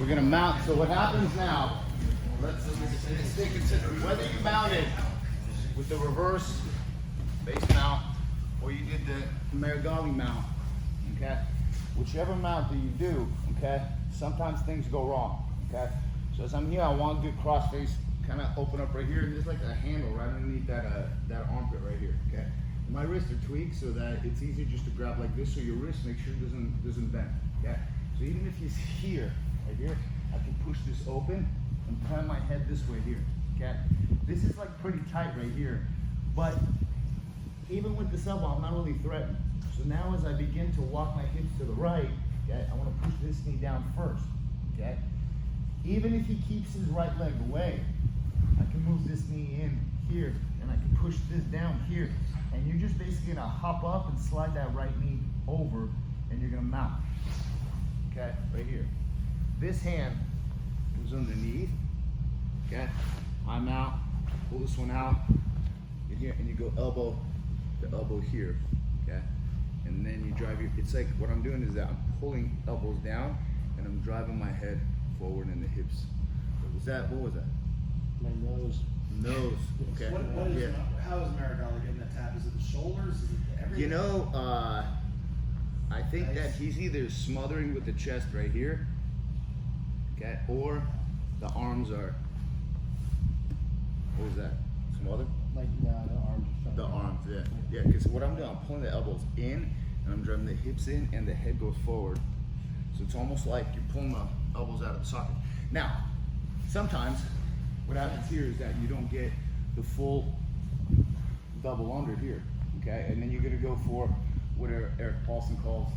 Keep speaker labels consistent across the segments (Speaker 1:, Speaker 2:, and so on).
Speaker 1: We're gonna mount. So what happens now, let's take consider whether you mounted with the reverse base mount or you did the Marigali mount, okay? Whichever mount that you do, okay, sometimes things go wrong, okay? So as I'm here, I want to do cross face, kind of open up right here, and there's like a handle right underneath that armpit right here, okay? And my wrists are tweaked so that it's easier just to grab like this, so your wrist make sure it doesn't bend, okay? So even if he's here, right here, I can push this open and turn my head this way here, okay? This is like pretty tight right here, but even with this elbow, I'm not really threatened. So now as I begin to walk my hips to the right, okay, I want to push this knee down first, okay? Even if he keeps his right leg away, I can move this knee in here, and I can push this down here, and you're just basically gonna hop up and slide that right knee over, and you're gonna mount, okay, right here. This hand goes underneath, okay? I mount, pull this one out, get here, and you go elbow to elbow here, okay? And then you drive your, it's like what I'm doing is that I'm pulling elbows down, and I'm driving my head forward in the hips. What was that?
Speaker 2: My nose.
Speaker 1: Nose, okay.
Speaker 3: What is, how is Marigali getting that tap? Is it the shoulders? Is it everything?
Speaker 1: You know, I think that he's either smothering with the chest right here, okay, or the arms are, what was that? Smothered?
Speaker 2: Like, the arms.
Speaker 1: The arms, yeah. Yeah, because what I'm doing, I'm pulling the elbows in, and I'm driving the hips in, and the head goes forward. So it's almost like you're pulling the elbows out of the socket. Now, sometimes what happens here is that you don't get the full double under here, okay? And then you're gonna go for what Eric Paulson calls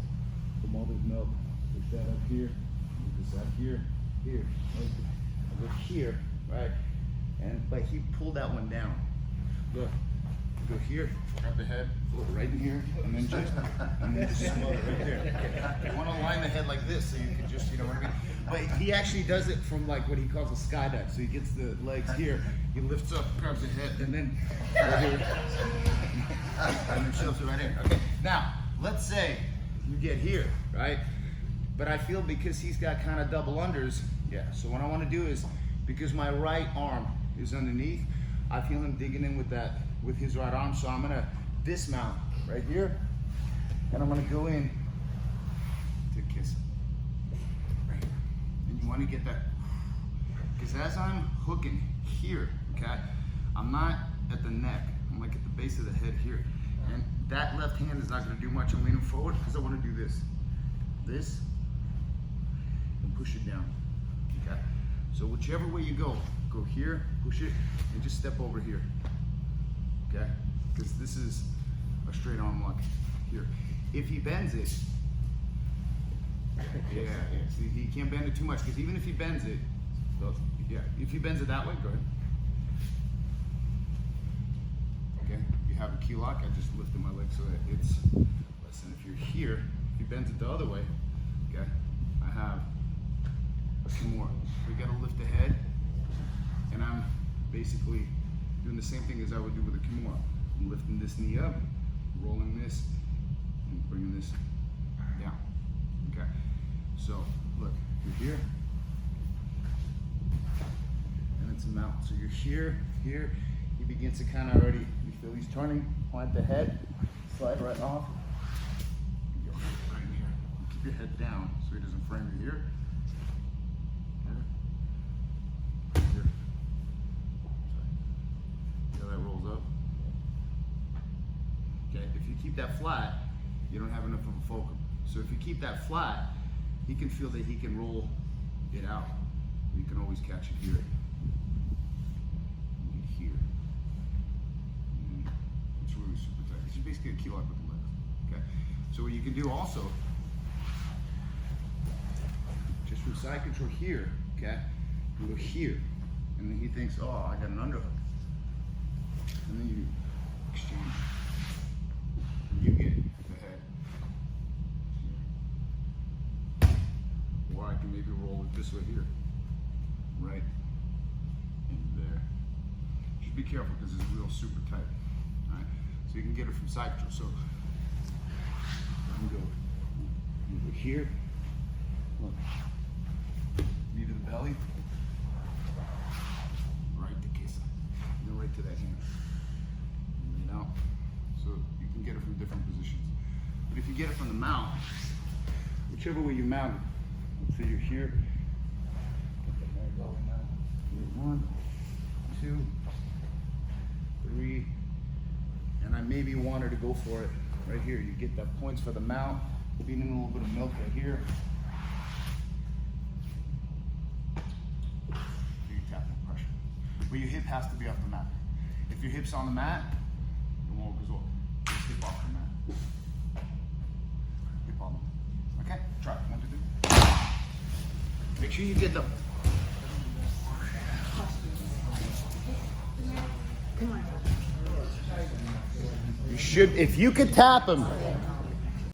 Speaker 1: the mother's milk. Push that up here, move this up here, here, right there. I go here, right? But he pulled that one down. Look, go here, grab the head, pull it right in here, and then just smother it right there. Okay. You want to line the head like this so you can just, you know what I mean? But he actually does it from like what he calls a sky dive. So he gets the legs here, he lifts up, grabs the head, and then right here, and then shoves it right in. Okay. Now, let's say you get here, right? But I feel because he's got kind of double unders, yeah. So what I want to do is, because my right arm is underneath, I feel him digging in with his right arm, so I'm gonna dismount right here, and I'm gonna go in to Kesa. Right. And you wanna get that, because as I'm hooking here, okay, I'm not at the neck, I'm like at the base of the head here. And that left hand is not gonna do much. I'm leaning forward because I wanna do this, and push it down, okay? So whichever way you go here, push it, and just step over here, okay? Because this is a straight arm lock here. If he bends it, yeah, see, he can't bend it too much, because even if he bends it, yeah, if he bends it that way, go ahead. Okay, you have a key lock, I just lifted my leg so that it's less than if you're here. If he bends it the other way, okay, I have a few more. We gotta lift the head, and I'm basically doing the same thing as I would do with a kimura. I'm lifting this knee up, rolling this, and bringing this down, okay? So, look, you're here, and it's a mount. So you're here, he begins to kind of already, you feel he's turning, plant the head, slide right off, you go right in here. You keep your head down so he doesn't frame you here. Keep that flat, you don't have enough of a fulcrum. So if you keep that flat, he can feel that he can roll it out. You can always catch it here. And here. And it's really super tight. It's basically a key lock with the legs. Okay? So what you can do also, just from side control here, okay? You go here. And then he thinks, oh, I got an underhook. And then you exchange. You get the head. Or I can maybe roll it this way here. Right in there. Just be careful because it's real super tight. Alright? So you can get it from side control. So you go here. Look. belly, right to Kesa, and then right to that hand. And then out. So you can get it from different positions. But if you get it from the mount, whichever way you mount it, let's say you're here, get the hair going now. 1, 2, 3, and I maybe want her to go for it right here. You get the points for the mount, feeding a little bit of milk right here. You tap that pressure. But your hip has to be off the mat. If your hip's on the mat, it won't result. Just hip off the mat. Hip on the mat. Okay, try it. 1, 2, 3. Make sure you get the.
Speaker 4: Come on.
Speaker 1: You should, if you could tap him,